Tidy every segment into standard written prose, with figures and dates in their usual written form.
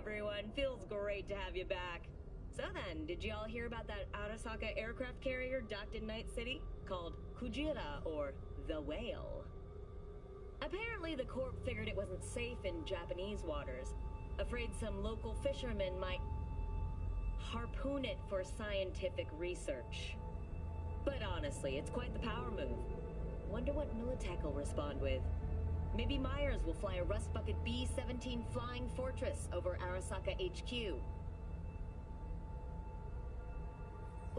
everyone. Feels great to have you back. So then, did y'all hear about that Arasaka aircraft carrier docked in Night City? Called Kujira, or the Whale. Apparently, the Corp figured it wasn't safe in Japanese waters. Afraid some local fishermen might harpoon it for scientific research. But honestly, it's quite the power move. Wonder what Militech will respond with. Maybe Myers will fly a Rust Bucket B-17 Flying Fortress over Arasaka HQ.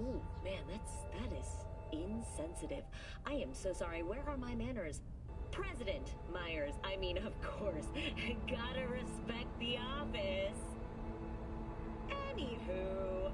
Ooh, man, that is insensitive. I am so sorry. Where are my manners? President Myers, I mean, of course. Gotta respect the office. Anywho...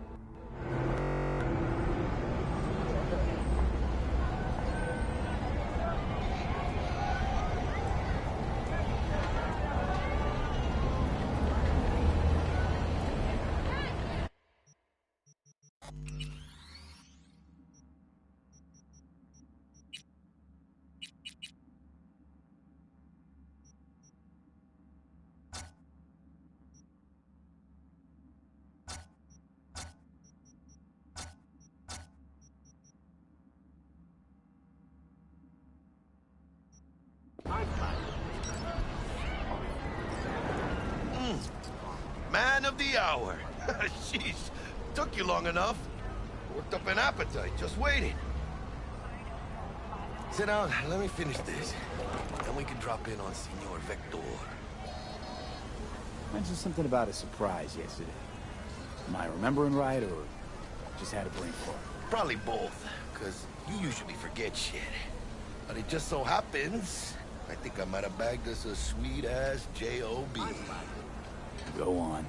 Man of the hour. Sheesh, took you long enough. Worked up an appetite, just waiting. Sit down, let me finish this. Then we can drop in on Senor Vector. Mentioned something about a surprise yesterday. Am I remembering right, or just had a brain fart? Probably both, because you usually forget shit. But it just so happens, I think I might have bagged us a sweet-ass J.O.B. Go on.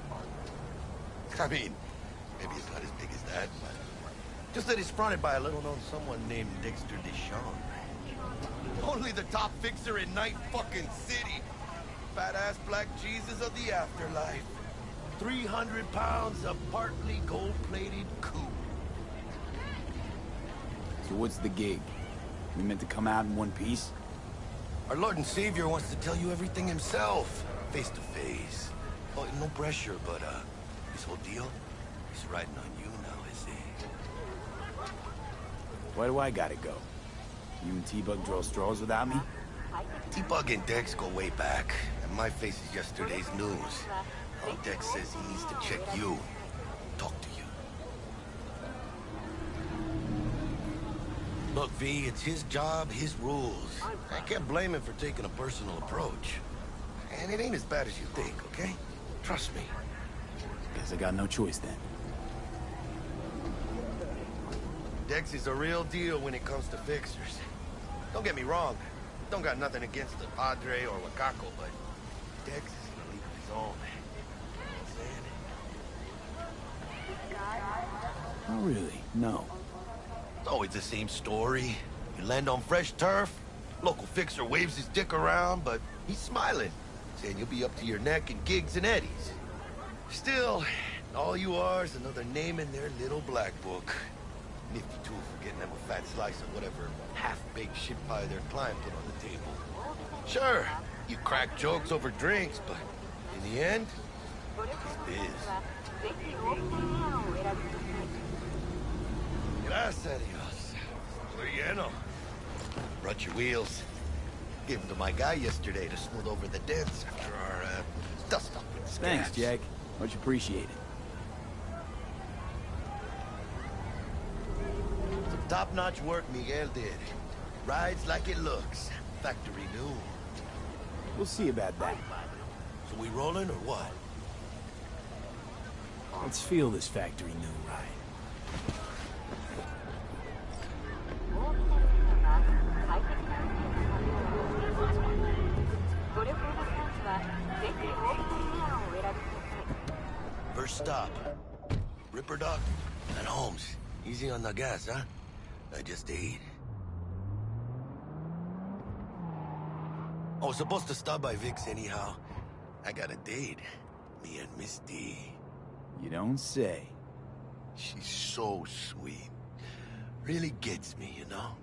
I mean, maybe it's not as big as that, but... just that it's fronted by a little-known someone named Dexter Deschamps. Only the top fixer in Night fucking City. Fat-ass black Jesus of the afterlife. 300 pounds of partly gold-plated coup. So what's the gig? We meant to come out in one piece? Our Lord and Savior wants to tell you everything himself, face to face. Oh, no pressure, but, this whole deal is riding on you now, is it? Why do I gotta go? You and T-Bug draw straws without me? T-Bug and Dex go way back, and my face is yesterday's news. Oh, Dex says he needs to check you, talk to you. Look, V, it's his job, his rules. I can't blame him for taking a personal approach. And it ain't as bad as you think, okay? Trust me. Guess I got no choice then. Dex is a real deal when it comes to fixers. Don't get me wrong. Don't got nothing against the Padre or Wakako, but Dex is in a league of his own. You know what I'm saying? Oh, really? No. It's always the same story. You land on fresh turf, local fixer waves his dick around, but he's smiling, saying you'll be up to your neck in gigs and eddies. Still, all you are is another name in their little black book. Nifty too for getting them a fat slice of whatever half-baked shit pie their client put on the table. Sure, you crack jokes over drinks, but in the end, it's biz. Gracias a Dios. We're lleno. Brought your wheels. Gave them to my guy yesterday to smooth over the dents after our, dust-up with scabs. Thanks, Jack. Much appreciated. Some top-notch work Miguel did. Rides like it looks. Factory new. We'll see about that. So we rolling or what? Let's feel this factory new ride. First stop. Ripper Doc and Holmes. Easy on the gas, huh? I just ate. I was supposed to stop by Vic's anyhow. I got a date. Me and Miss D. You don't say. She's so sweet. Really gets me, you know?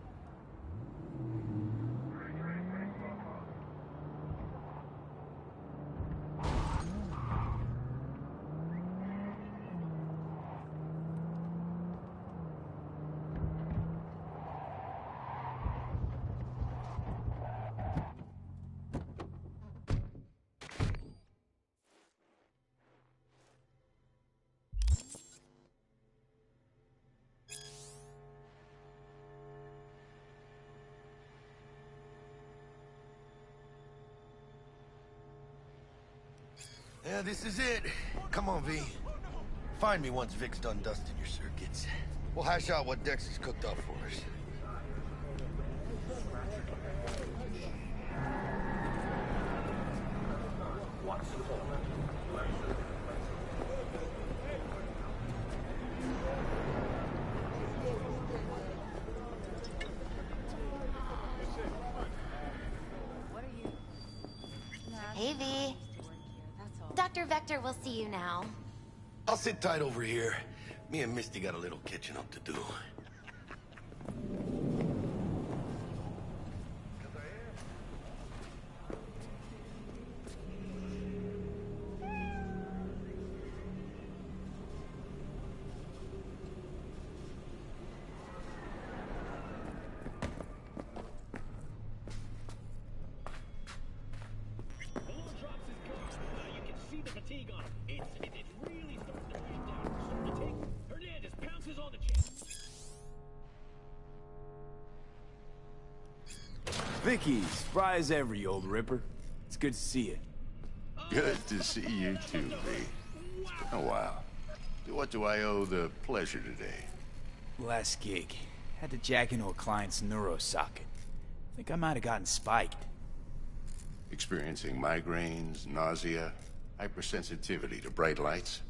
Yeah, this is it. Come on, V. Find me once Vic's done dusting your circuits. We'll hash out what Dex has cooked up for us. Hey, V. Dr. Vector will see you now. I'll sit tight over here. Me and Misty got a little catching up to do. Vicky, spry as ever, you old ripper. It's good to see you. Good to see you too, V. Oh, wow. What do I owe the pleasure today? Last gig. Had to jack into a client's neuro socket. Think I might have gotten spiked. Experiencing migraines, nausea, hypersensitivity to bright lights?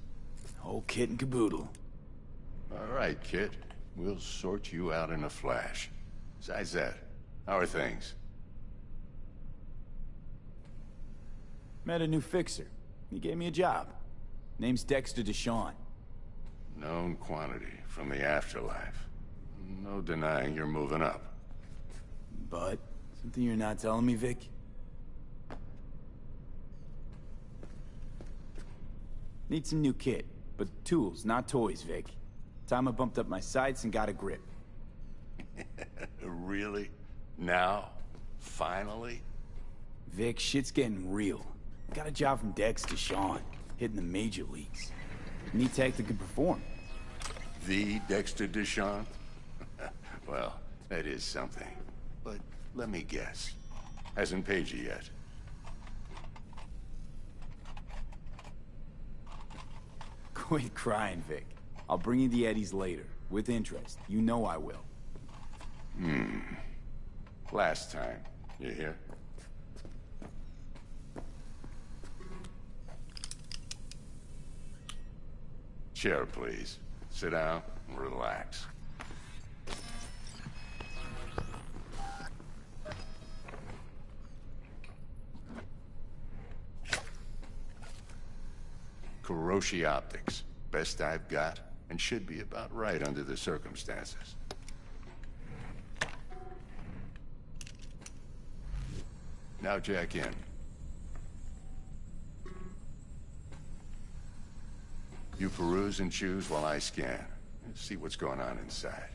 Whole kit and caboodle. All right, kid. We'll sort you out in a flash. Besides that, how are things? Met a new fixer. He gave me a job. Name's Dexter Deshawn. Known quantity from the afterlife. No denying you're moving up. But, something you're not telling me, Vic? Need some new kit, but tools, not toys, Vic. Time I bumped up my sights and got a grip. Really? Now? Finally? Vic, shit's getting real. Got a job from Dex Deshawn, hitting the major leagues. Need tech that can perform. The Dexter Deshawn? Well, that is something. But let me guess. Hasn't paid you yet. Quit crying, Vic. I'll bring you the eddies later, with interest. You know I will. Last time. You hear? Chair, please. Sit down and relax. Kuroshi Optics. Best I've got, and should be about right under the circumstances. Now jack in. You peruse and choose while I scan. See what's going on inside.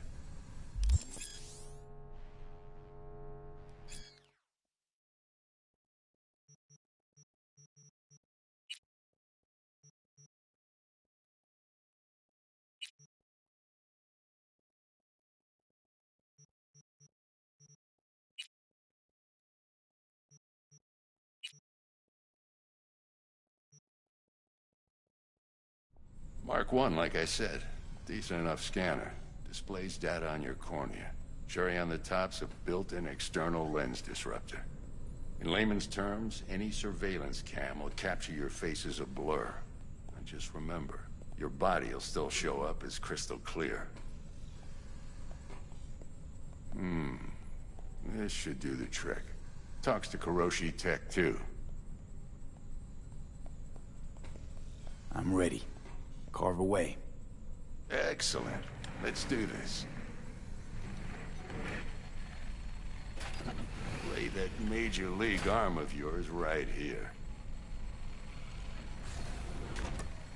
Mark 1, like I said. Decent enough scanner. Displays data on your cornea. Cherry on the top's a built-in external lens disruptor. In layman's terms, any surveillance cam will capture your face as a blur. And just remember, your body will still show up as crystal clear. This should do the trick. Talks to Kuroshi Tech, too. I'm ready. Carve away. Excellent. Let's do this. Lay that major league arm of yours right here.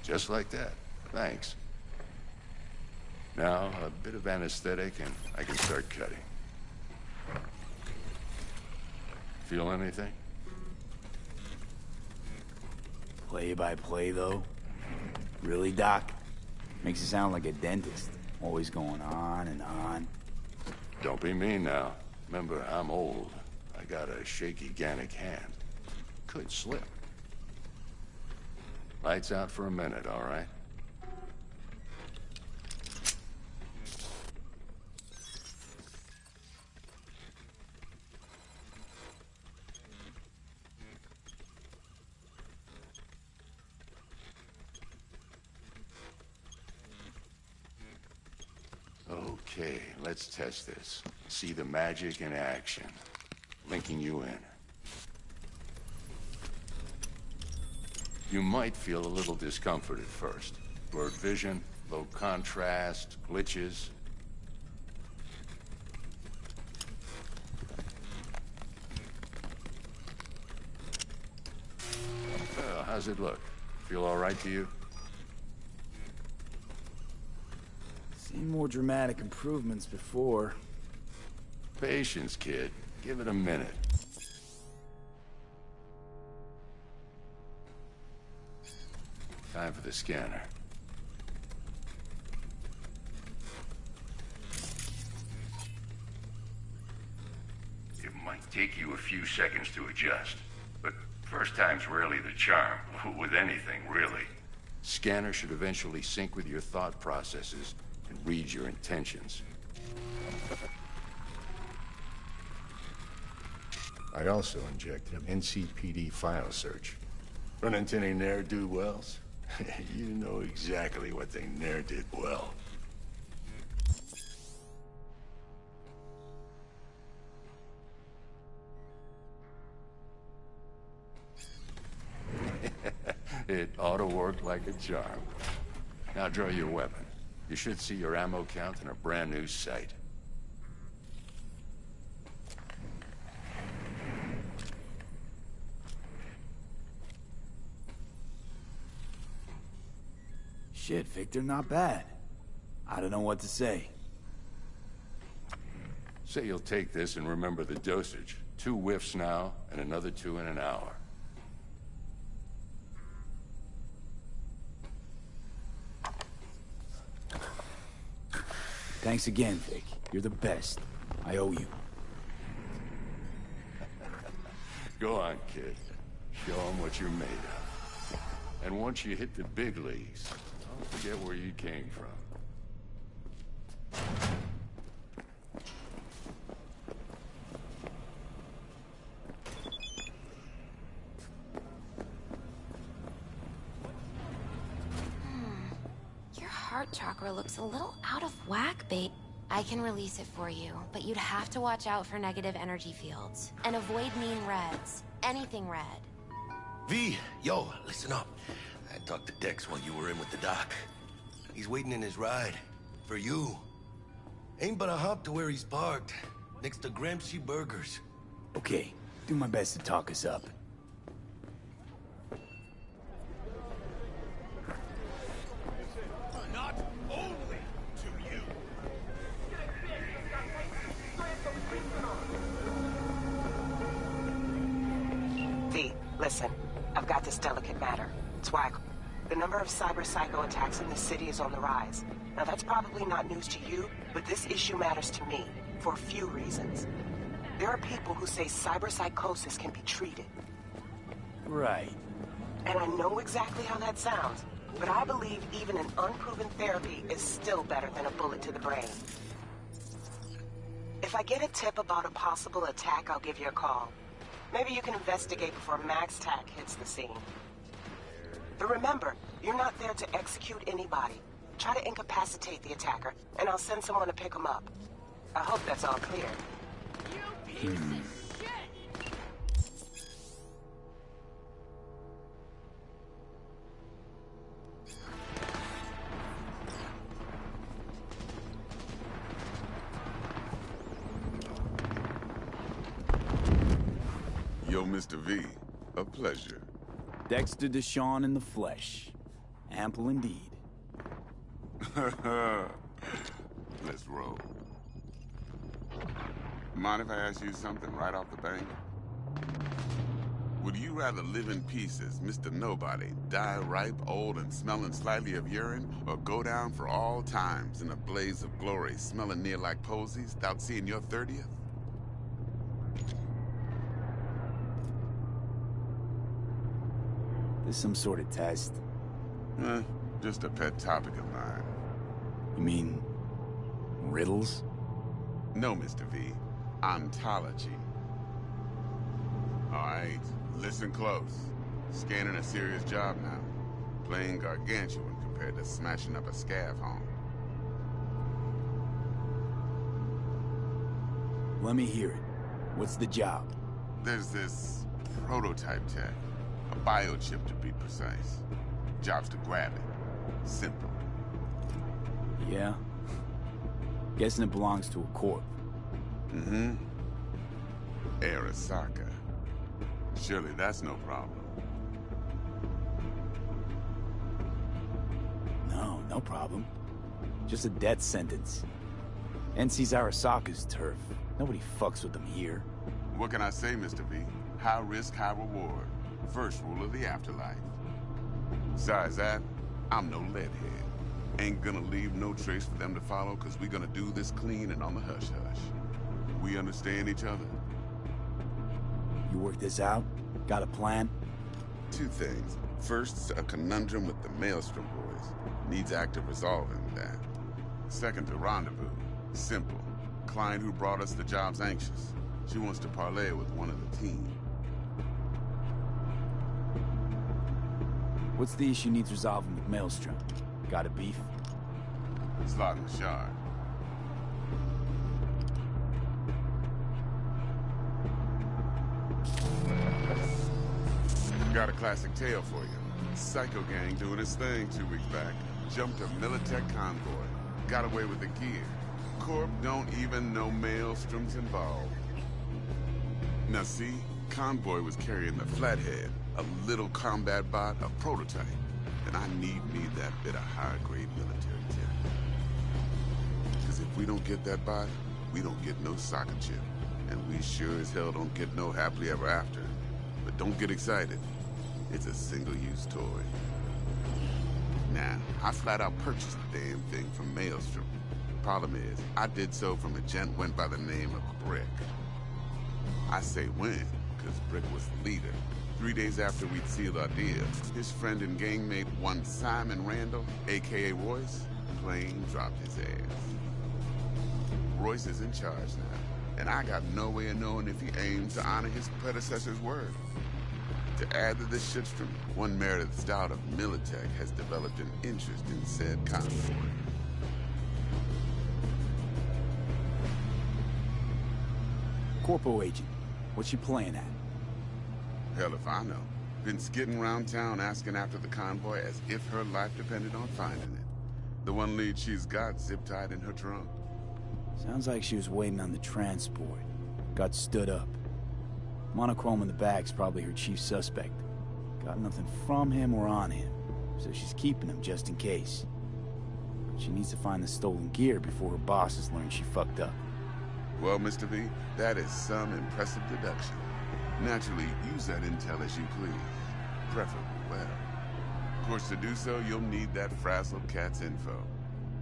Just like that. Thanks. Now, a bit of anesthetic and I can start cutting. Feel anything? Play by play, though? Really, Doc? Makes it sound like a dentist. Always going on and on. Don't be mean now. Remember, I'm old. I got a shaky Gannic hand. Could slip. Lights out for a minute, all right? Okay, let's test this. See the magic in action. Linking you in. You might feel a little discomfort at first. Blurred vision, low contrast, glitches. Well, how's it look? Feel all right to you? Seen more dramatic improvements before. Patience, kid. Give it a minute. Time for the scanner. It might take you a few seconds to adjust, but first time's rarely the charm, with anything, really. Scanner should eventually sync with your thought processes and read your intentions. I also injected an NCPD file search. Run into any ne'er-do-wells? You know exactly what they ne'er did well. It ought to work like a charm. Now draw your weapon. You should see your ammo count in a brand new sight. Shit, Victor, not bad. I don't know what to say. Say you'll take this and remember the dosage. 2 whiffs now, and another 2 in an hour. Thanks again, Vic. You're the best. I owe you. Go on, kid. Show them what you're made of. And once you hit the big leagues, don't forget where you came from. Your heart chakra looks a little out of whack, babe. I can release it for you, but you'd have to watch out for negative energy fields. And avoid mean reds. Anything red. V, yo, listen up. I talked to Dex while you were in with the doc. He's waiting in his ride. For you. Ain't but a hop to where he's parked. Next to Gramsci Burgers. Okay, do my best to talk us up. Not only to you. V, listen. I've got this delicate matter. It's why the number of cyber-psycho attacks in the city is on the rise. Now that's probably not news to you, but this issue matters to me for a few reasons. There are people who say cyberpsychosis can be treated. Right. And I know exactly how that sounds, but I believe even an unproven therapy is still better than a bullet to the brain. If I get a tip about a possible attack, I'll give you a call. Maybe you can investigate before Max Tack hits the scene. But remember, you're not there to execute anybody. Try to incapacitate the attacker, and I'll send someone to pick him up. I hope that's all clear. You piece of shit! Yo, Mr. V, a pleasure. Dexter Deshawn in the flesh. Ample indeed. Let's roll. Mind if I ask you something right off the bank? Would you rather live in pieces, Mr. Nobody, die ripe, old, and smelling slightly of urine, or go down for all times in a blaze of glory, smelling near like posies, without seeing your 30th? This some sort of test? Just a pet topic of mine. You mean riddles? No, Mr. V. Ontology. Alright, listen close. Scanning a serious job now. Playing gargantuan compared to smashing up a scav home. Let me hear it. What's the job? There's this prototype tech. A biochip to be precise. Job's to grab it. Simple. Yeah? Guessing it belongs to a corp. Mm-hmm. Arasaka. Surely that's no problem. No problem. Just a death sentence. NC's Arasaka's turf. Nobody fucks with them here. What can I say, Mr. V? High risk, high reward. First rule of the afterlife. Besides that, I'm no leadhead. Ain't gonna leave no trace for them to follow, cause we gonna do this clean and on the hush-hush. We understand each other? You work this out? Got a plan? Two things. First, a conundrum with the Maelstrom boys. Needs active resolving with that. Second, a rendezvous. Simple. Client who brought us the job's anxious. She wants to parlay with one of the team. What's the issue needs resolving with Maelstrom? Got a beef? Slot in the shard. Got a classic tale for you. Psycho gang doing his thing 2 weeks back. Jumped a Militech convoy. Got away with the gear. Corp don't even know Maelstrom's involved. Now see, convoy was carrying the Flathead, a little combat bot, a prototype. And I need that bit of high-grade military tech. Because if we don't get that bot, we don't get no soccer chip. And we sure as hell don't get no happily ever after. But don't get excited. It's a single-use toy. Now, I flat out purchased the damn thing from Maelstrom. Problem is, I did so from a gent went by the name of Brick. I say when, because Brick was the leader. 3 days after we'd sealed our deal, his friend and gangmate, one Simon Randall, a.k.a. Royce, plain dropped his ass. Royce is in charge now, and I got no way of knowing if he aimed to honor his predecessor's word. To add to this shitstorm, one Meredith Stout of Militech has developed an interest in said convoy. Corpo agent. What's she playing at? Hell if I know. Been skidding around town asking after the convoy as if her life depended on finding it. The one lead she's got zip-tied in her trunk. Sounds like she was waiting on the transport. Got stood up. Monochrome in the bag's probably her chief suspect. Got nothing from him or on him, so she's keeping him just in case. But she needs to find the stolen gear before her bosses learn she fucked up. Well, Mr. V, that is some impressive deduction. Naturally, use that intel as you please. Preferably well. Of course, to do so, you'll need that frazzled cat's info.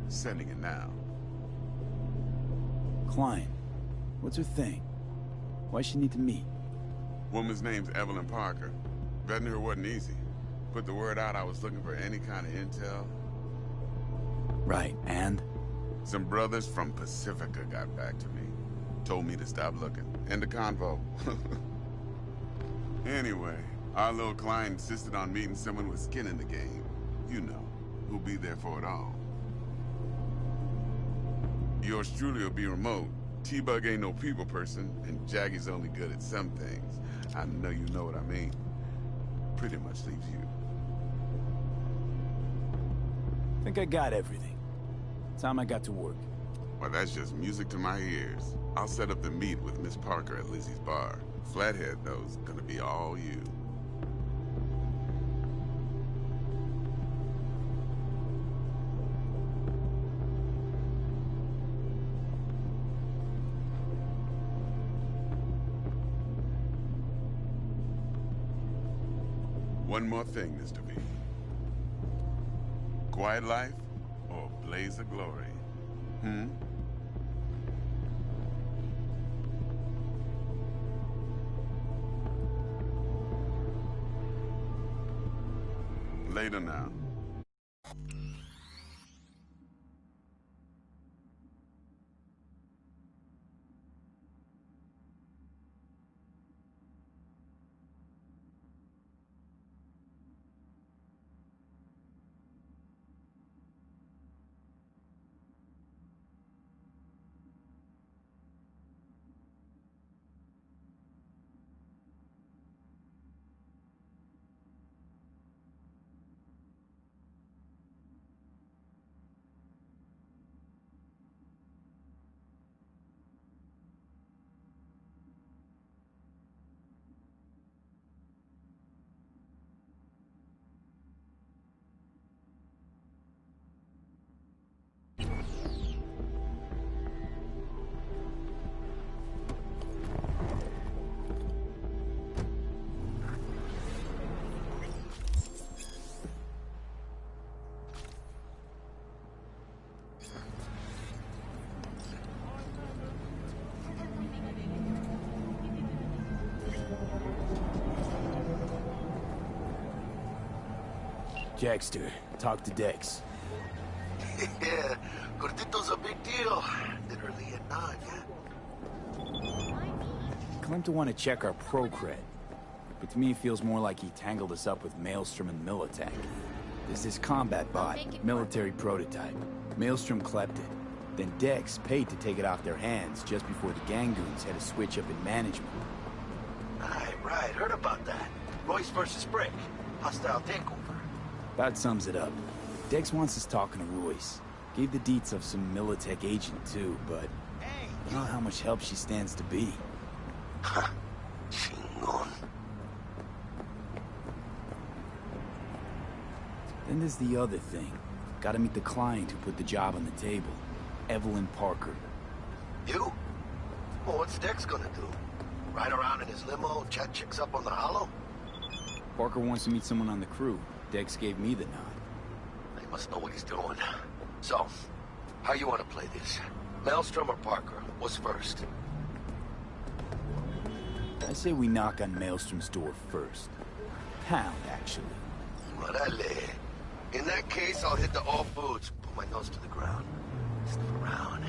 Sending it now. Client. What's her thing? Why she need to meet? Woman's name's Evelyn Parker. Vetting her wasn't easy. Put the word out I was looking for any kind of intel. Right, and? Some brothers from Pacifica got back to me. Told me to stop looking. End of convo. Anyway, our little client insisted on meeting someone with skin in the game. You know, who'll be there for it all. Yours truly will be remote. T-Bug ain't no people person, and Jaggy's only good at some things. I know you know what I mean. Pretty much leaves you. Think I got everything. Time I got to work. Well, that's just music to my ears. I'll set up the meet with Miss Parker at Lizzie's bar. Flathead, though, is gonna be all you. One more thing, Mr. V. Quiet life or blaze of glory? Later now. Jackster, talk to Dex. Yeah, Gordito's a big deal. Literally at 9, yeah. Claimed to want to check our pro cred. But to me it feels more like he tangled us up with Maelstrom and Militech. There's this combat bot, military prototype. Maelstrom clept it. Then Dex paid to take it off their hands just before the Gangoons had a switch up in management. Right, heard about that. Royce versus Brick. Hostile takeover. That sums it up. Dex wants us talking to Royce. Gave the deets of some Militech agent too, but I don't know how much help she stands to be. Ha. Chingon. Then there's the other thing. Gotta meet the client who put the job on the table. Evelyn Parker. You? Well, what's Dex gonna do? Ride around in his limo, chat chicks up on the hollow? Parker wants to meet someone on the crew. Dex gave me the nod. He must know what he's doing. So, how you want to play this? Maelstrom or Parker? What's first? I say we knock on Maelstrom's door first. Pound, actually. Orale. In that case, I'll hit the all foods. Put my nose to the ground. Sniff around.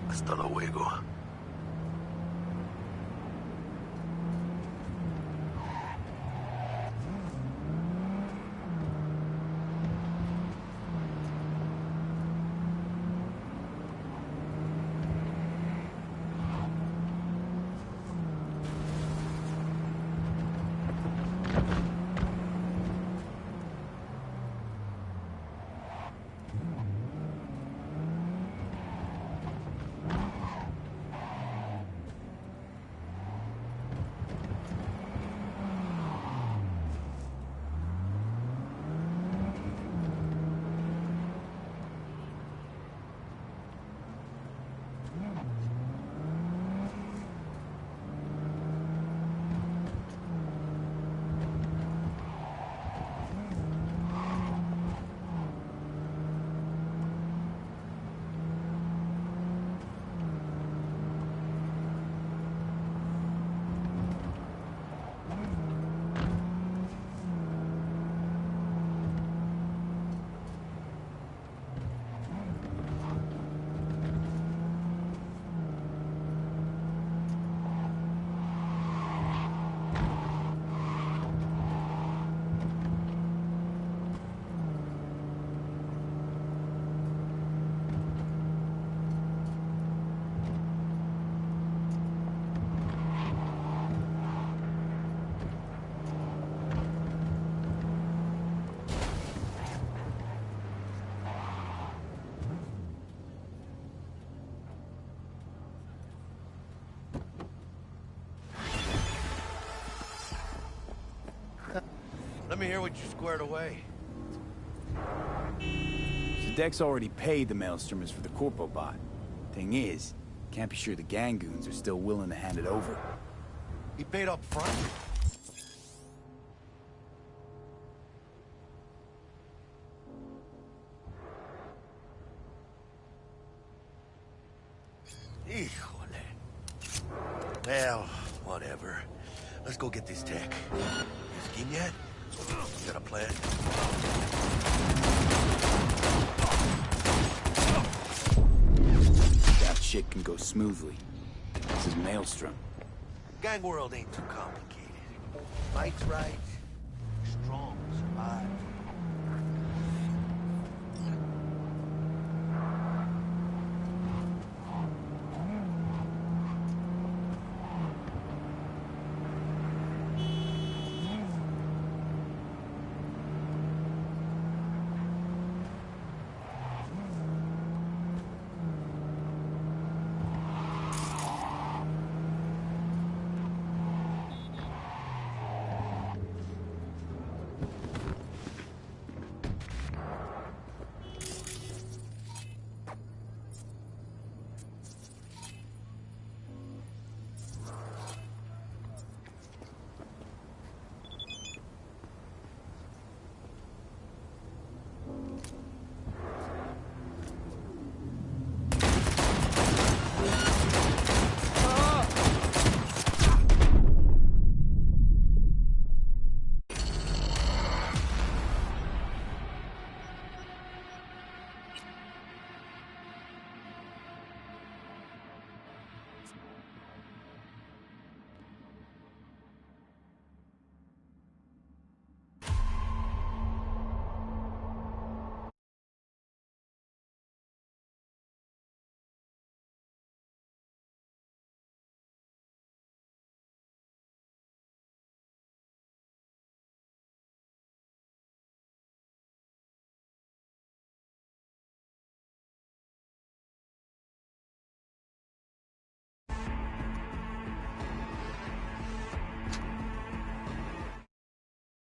Hasta luego. Let me hear what you squared away. So Dex already paid the Maelstromers for the Corpo bot. Thing is, can't be sure the Gangoons are still willing to hand it over. He paid up front? Híjole. Well, whatever. Let's go get this tech. You scheme yet? You got a plan? That shit can go smoothly. This is Maelstrom. Gang world ain't too complicated. Fight's right. Strong survive.